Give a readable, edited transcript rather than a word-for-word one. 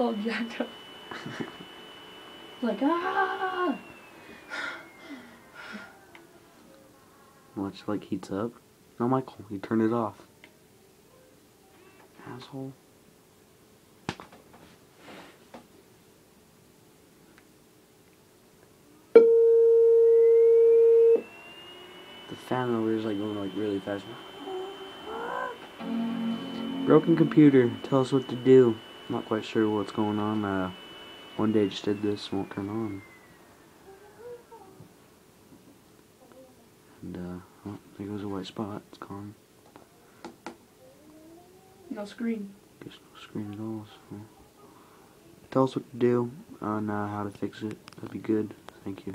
all jacked up. Like, ah! Watch like heats up. No, Michael, you turned it off. Asshole. The fan over here is like going like really fast. Broken computer. Tell us what to do. I'm not quite sure what's going on. One day it just did this, won't turn on. And oh, there goes a white spot. It's gone. No screen. Guess no screen at all. So. Tell us what to do and how to fix it. That'd be good. Thank you.